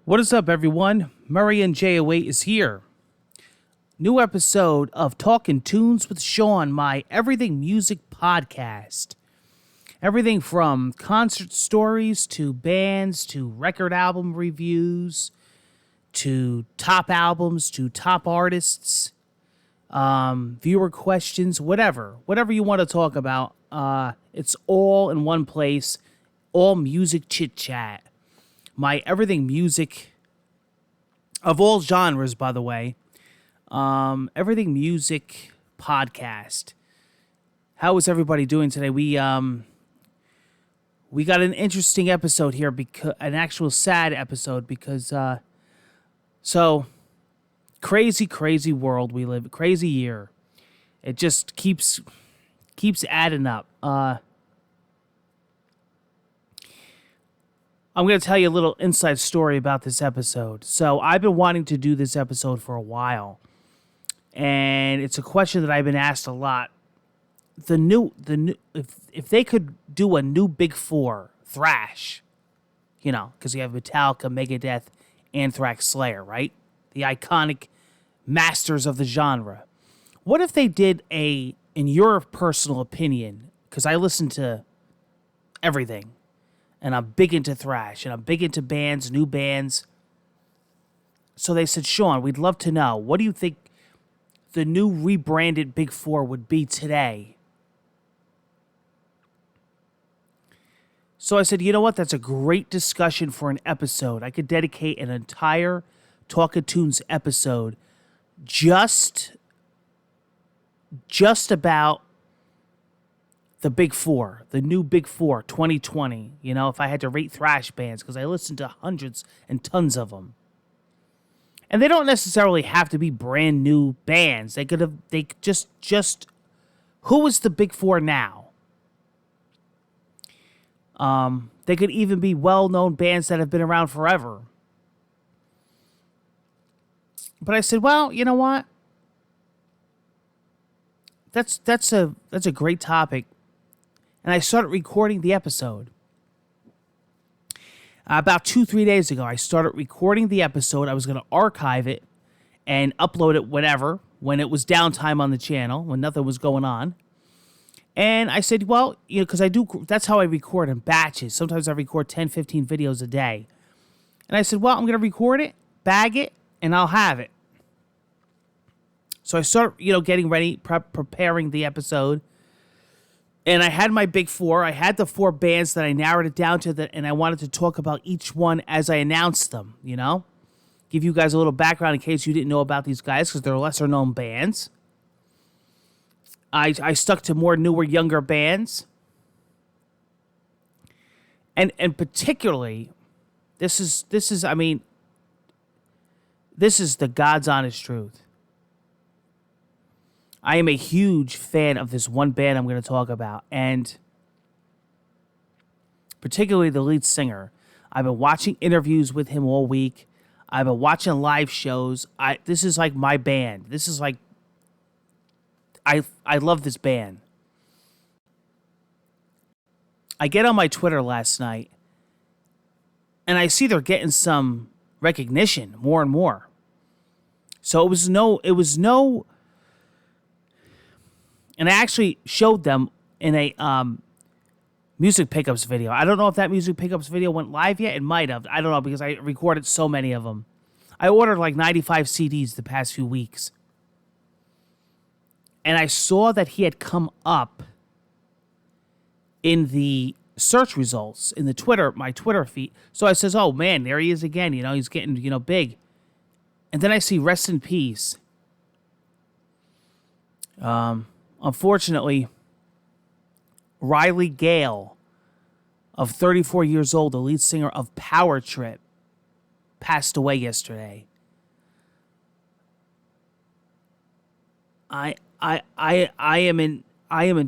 What is up, everyone? Murray and J08 is here. New episode of Talking Tunes with Sean, my everything music podcast. Everything from concert stories to bands to record album reviews to top albums to top artists, viewer questions, whatever you want to talk about. It's all in one place. All music chit chat. My everything music of all genres, by the way. Everything music podcast. How is everybody doing today? We got an interesting episode here, because an actual sad episode because so crazy world we live, crazy year. It just keeps adding up. I'm going to tell you a little inside story about this episode. So I've been wanting to do this episode for a while, and it's a question that I've been asked a lot. If they could do a new Big Four, Thrash, because you have Metallica, Megadeth, Anthrax, Slayer, right? The iconic masters of the genre. What if they did in your personal opinion, because I listen to everything, and I'm big into thrash, and I'm big into bands, new bands. So they said, Sean, we'd love to know, what do you think the new rebranded Big Four would be today? So I said, you know what? That's a great discussion for an episode. I could dedicate an entire Talkin' Tunes episode just about the Big Four, the new Big Four, 2020. If I had to rate thrash bands, because I listen to hundreds and tons of them. And they don't necessarily have to be brand new bands. They just who is the Big Four now? They could even be well-known bands that have been around forever. But I said, well, you know what? That's a great topic. And I started recording the episode. About 2-3 days ago, I started recording the episode. I was going to archive it and upload it when it was downtime on the channel, when nothing was going on. And I said, well, because that's how I record in batches. Sometimes I record 10, 15 videos a day. And I said, well, I'm going to record it, bag it, and I'll have it. So I started, getting ready, preparing the episode. And I had my Big Four. I had the 4 bands that I narrowed it down to, and I wanted to talk about each one as I announced them, Give you guys a little background in case you didn't know about these guys, because they're lesser-known bands. I stuck to more newer, younger bands. And particularly, this is the God's honest truth. I am a huge fan of this one band I'm going to talk about, and particularly the lead singer. I've been watching interviews with him all week. I've been watching live shows. This is like my band. This is like, I love this band. I get on my Twitter last night, and I see they're getting some recognition more and more. So it was no. And I actually showed them in a music pickups video. I don't know if that music pickups video went live yet. It might have. I don't know, because I recorded so many of them. I ordered like 95 CDs the past few weeks. And I saw that he had come up in the search results in my Twitter feed. So I says, oh man, there he is again. He's getting, big. And then I see rest in peace. Unfortunately, Riley Gale, of 34 years old, the lead singer of Power Trip, passed away yesterday. I am in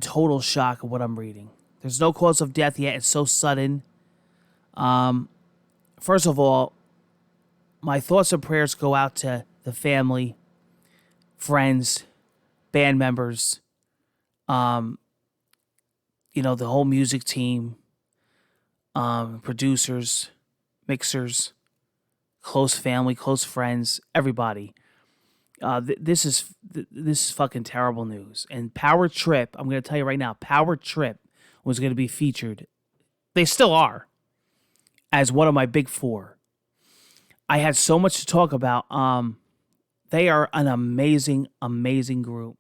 total shock of what I'm reading. There's no cause of death yet. It's so sudden. First of all, my thoughts and prayers go out to the family, friends, band members, the whole music team, producers, mixers, close family, close friends, everybody. This is fucking terrible news. And Power Trip, I'm going to tell you right now, Power Trip was going to be featured. They still are as one of my big four. I had so much to talk about. They are an amazing, amazing group.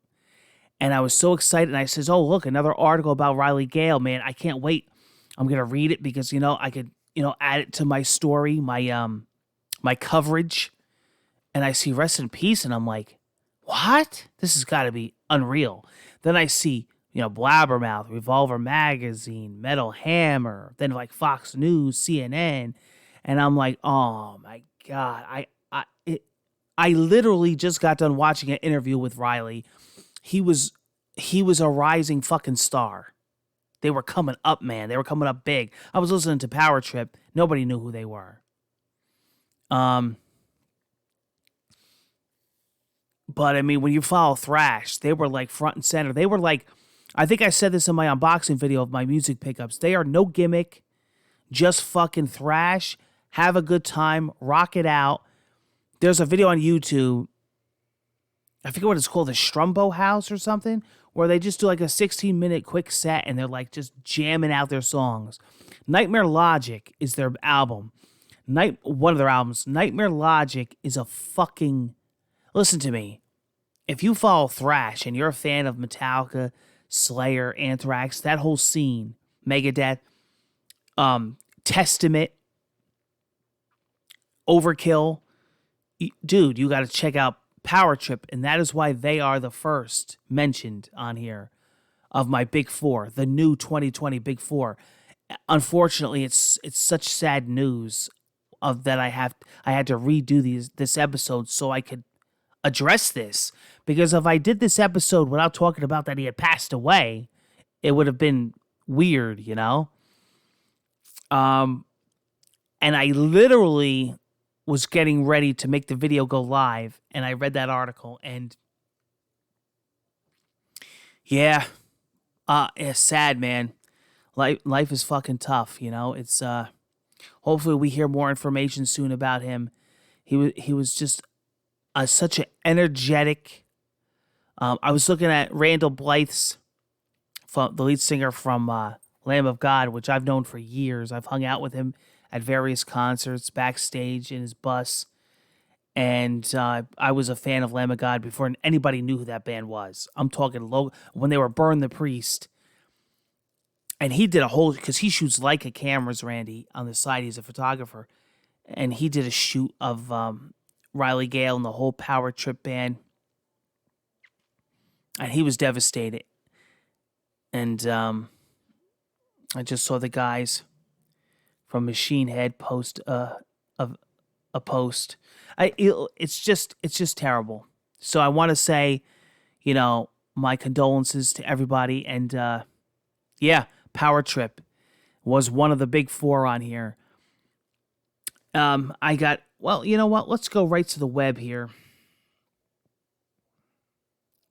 And I was so excited. And I says, oh, look, another article about Riley Gale, man. I can't wait. I'm going to read it because, I could, add it to my story, my coverage. And I see Rest in Peace, and I'm like, what? This has got to be unreal. Then I see, Blabbermouth, Revolver Magazine, Metal Hammer, then like Fox News, CNN. And I'm like, oh my God. I literally just got done watching an interview with Riley. He was a rising fucking star. They were coming up, man. They were coming up big. I was listening to Power Trip. Nobody knew who they were. But I mean, when you follow Thrash, they were like front and center. They were like, I think I said this in my unboxing video of my music pickups. They are no gimmick, just fucking thrash. Have a good time, rock it out. There's a video on YouTube, I forget what it's called, the Strumbo House or something, where they just do like a 16-minute quick set and they're like just jamming out their songs. Nightmare Logic is their album. One of their albums. Nightmare Logic is a fucking... Listen to me. If you follow thrash and you're a fan of Metallica, Slayer, Anthrax, that whole scene, Megadeth, Testament, Overkill, dude, you got to check out Power Trip, and that is why they are the first mentioned on here of my big four, the new 2020 big four. Unfortunately, it's such sad news of that I had to redo this episode so I could address this, because if I did this episode without talking about that he had passed away, it would have been weird, And I literally was getting ready to make the video go live, and I read that article, and yeah, it's sad, man. Life is fucking tough, It's hopefully we hear more information soon about him. He was just such an energetic. I was looking at Randall Blythe's, the lead singer from Lamb of God, which I've known for years. I've hung out with him at various concerts, backstage in his bus. And I was a fan of Lamb of God before anybody knew who that band was. I'm talking when they were Burn the Priest. And he did a whole, because he shoots Leica cameras, Randy, on the side. He's a photographer. And he did a shoot of Riley Gale and the whole Power Trip band. And he was devastated. And I just saw the guys from Machine Head post a post. It's just terrible. So I want to say, my condolences to everybody. And Power Trip was one of the big four on here. You know what? Let's go right to the web here.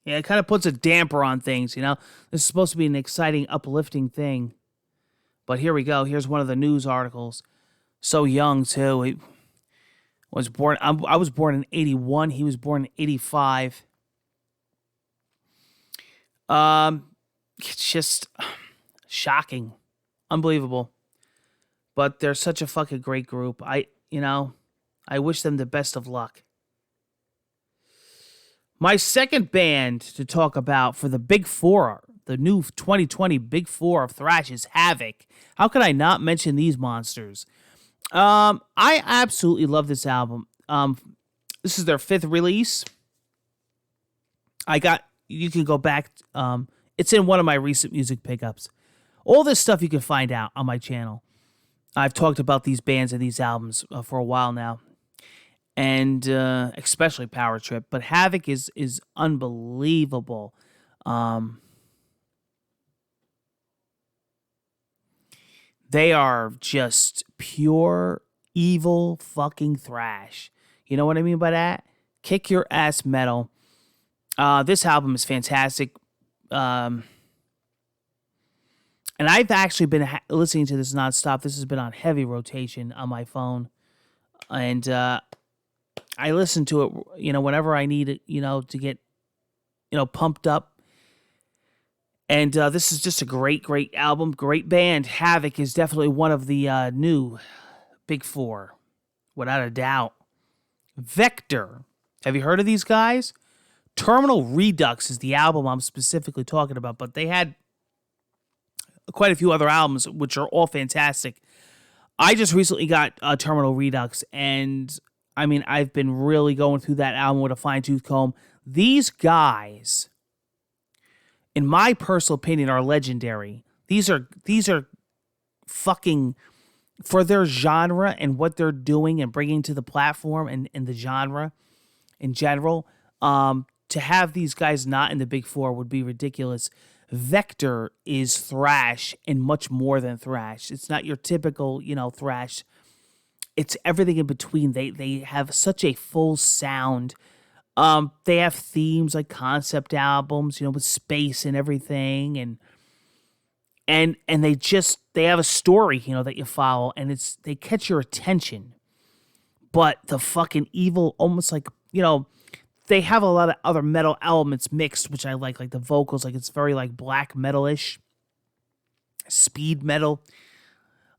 Yeah, it kind of puts a damper on things, This is supposed to be an exciting, uplifting thing. But here we go. Here's one of the news articles. So young, too. He was born. I was born in 81. He was born in 85. It's just shocking. Unbelievable. But they're such a fucking great group. I wish them the best of luck. My second band to talk about for the Big Four, the new 2020 Big Four of thrash, is Havoc. How could I not mention these monsters? I absolutely love this album. This is their fifth release. You can go back. It's in one of my recent music pickups. All this stuff you can find out on my channel. I've talked about these bands and these albums for a while now. And especially Power Trip. But Havoc is unbelievable. They are just pure evil fucking thrash. You know what I mean by that? Kick your ass metal. This album is fantastic. And I've actually been listening to this nonstop. This has been on heavy rotation on my phone. and I listen to it, whenever I need it, to get, pumped up. And this is just a great, great album, great band. Havoc is definitely one of the new Big Four, without a doubt. Vector, have you heard of these guys? Terminal Redux is the album I'm specifically talking about, but they had quite a few other albums, which are all fantastic. I just recently got Terminal Redux, and I mean, I've been really going through that album with a fine tooth comb. These guys, in my personal opinion, are legendary. These are fucking, for their genre and what they're doing and bringing to the platform and the genre in general. To have these guys not in the Big Four would be ridiculous. Vector is thrash and much more than thrash. It's not your typical, thrash. It's everything in between. They have such a full sound. They have themes like concept albums, with space and everything, and they have a story, that you follow, and they catch your attention. But the fucking evil, almost like, they have a lot of other metal elements mixed, which I like the vocals, like it's very like black metal-ish, speed metal.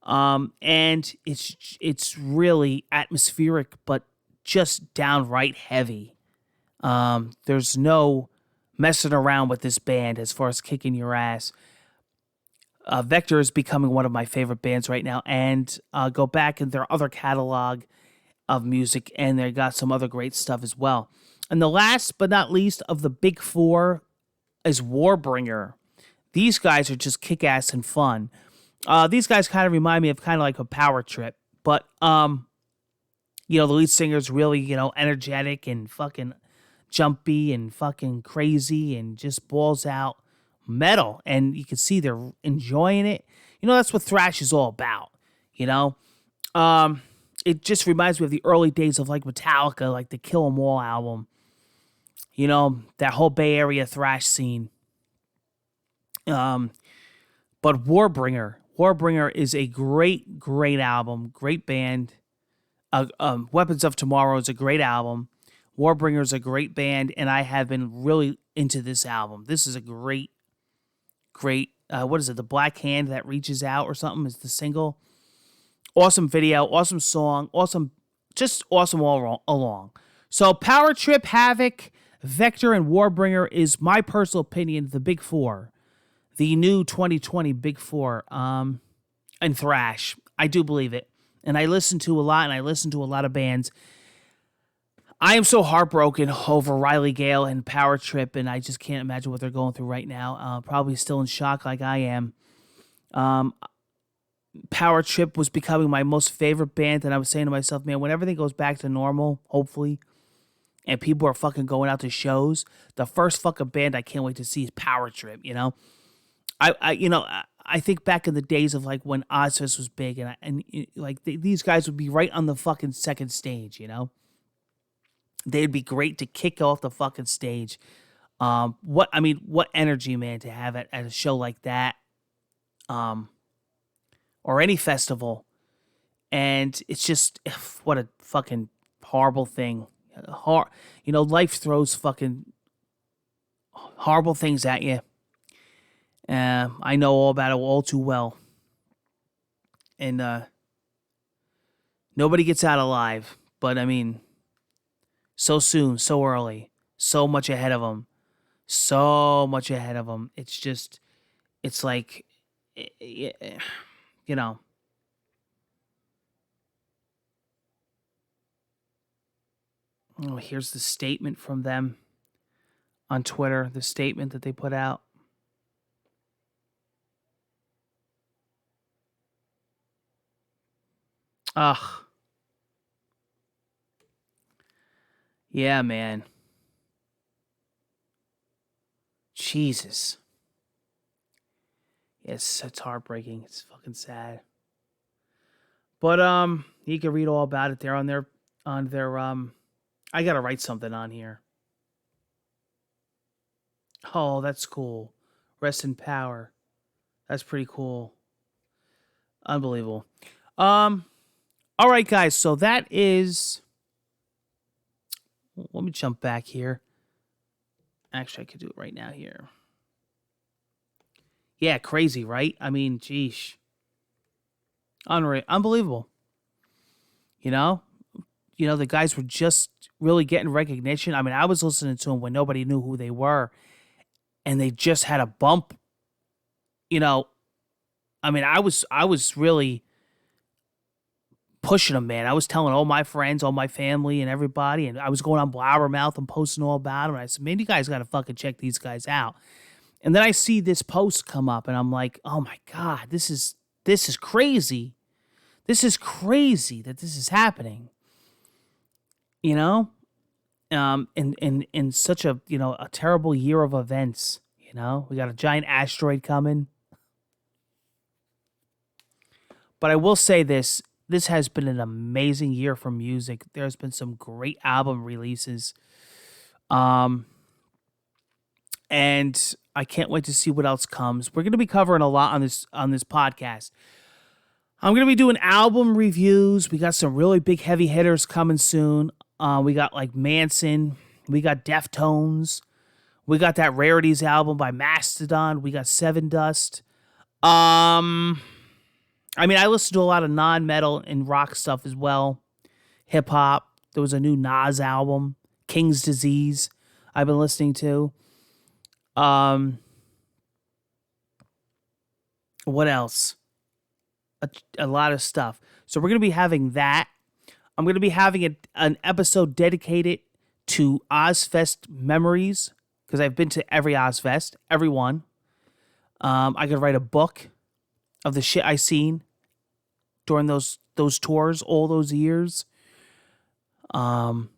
And it's really atmospheric, but just downright heavy. There's no messing around with this band as far as kicking your ass. Vector is becoming one of my favorite bands right now, and go back in their other catalog of music, and they got some other great stuff as well. And the last but not least of the Big Four is Warbringer. These guys are just kick-ass and fun. These guys kind of remind me of kind of like a Power Trip, but the lead singer's really, energetic and fucking jumpy and fucking crazy and just balls out metal, and you can see they're enjoying it. That's what thrash is all about. It just reminds me of the early days of like Metallica, like the Kill 'Em All album. That whole Bay Area thrash scene. But Warbringer is a great, great album, great band. Weapons of Tomorrow is a great album. Warbringer is a great band, and I have been really into this album. This is a great, great. What is it? The Black Hand That Reaches Out or something is the single. Awesome video, awesome song, just awesome all along. So Power Trip, Havoc, Vector, and Warbringer is my personal opinion the Big Four, the new 2020 Big Four, and thrash. I do believe it, and I listen to a lot, and I listen to a lot of bands. I am so heartbroken over Riley Gale and Power Trip, and I just can't imagine what they're going through right now. Probably still in shock like I am. Power Trip was becoming my most favorite band, and I was saying to myself, man, when everything goes back to normal, hopefully, and people are fucking going out to shows, the first fucking band I can't wait to see is Power Trip. I think back in the days of like when Ozfest was big, these guys would be right on the fucking second stage. They'd be great to kick off the fucking stage. What energy, man, to have at a show like that, or any festival, and it's just what a fucking horrible thing. Life throws fucking horrible things at you. I know all about it all too well, and nobody gets out alive. But I mean, so soon, so early, so much ahead of them, so much ahead of them. It's like, you know. Oh, here's the statement from them on Twitter, the statement that they put out. Ugh. Yeah, man. Jesus. Yes, it's heartbreaking. It's fucking sad. But you can read all about it there on their I gotta write something on here. Oh, that's cool. Rest in power. That's pretty cool. Unbelievable. Um, All right, guys. So that is. Let me jump back here. Actually, I could do it right now here. Yeah, crazy, right? I mean, geesh. Unbelievable. You know? The guys were just really getting recognition. I mean, I was listening to them when nobody knew who they were, and they just had a bump. You know, I mean, I was really pushing them, man. I was telling all my friends, all my family, and everybody, and I was going on Blabbermouth and posting all about them. And I said, man, you guys got to fucking check these guys out. And then I see this post come up, and I'm like, oh my God, this is crazy. This is crazy that this is happening. You know? In such a, a terrible year of events. We got a giant asteroid coming. But I will say this. This has been an amazing year for music. There's been some great album releases. And I can't wait to see what else comes. We're going to be covering a lot on this podcast. I'm going to be doing album reviews. We got some really big heavy hitters coming soon. We got like Manson. We got Deftones. We got that Rarities album by Mastodon. We got Seven Dust. I mean, I listen to a lot of non-metal and rock stuff as well. Hip hop. There was a new Nas album, King's Disease, I've been listening to. What else? A lot of stuff. So we're going to be having that. I'm going to be having an episode dedicated to Ozfest memories, because I've been to every Ozfest, every one. I could write a book of the shit I seen during those tours, all those years. So I'm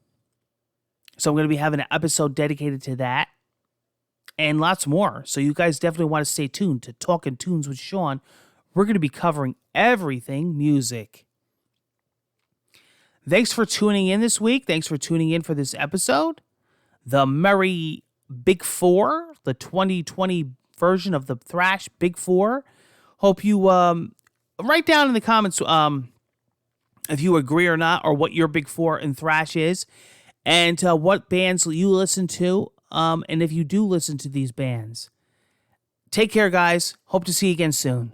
going to be having an episode dedicated to that, and lots more. So you guys definitely want to stay tuned to Talking Tunes with Sean. We're going to be covering everything music. Thanks for tuning in this week. Thanks for tuning in for this episode. The Merry Big Four, the 2020 version of the Thrash Big Four. Hope you write down in the comments if you agree or not, or what your Big Four in Thrash is, and what bands you listen to, and if you do listen to these bands. Take care, guys. Hope to see you again soon.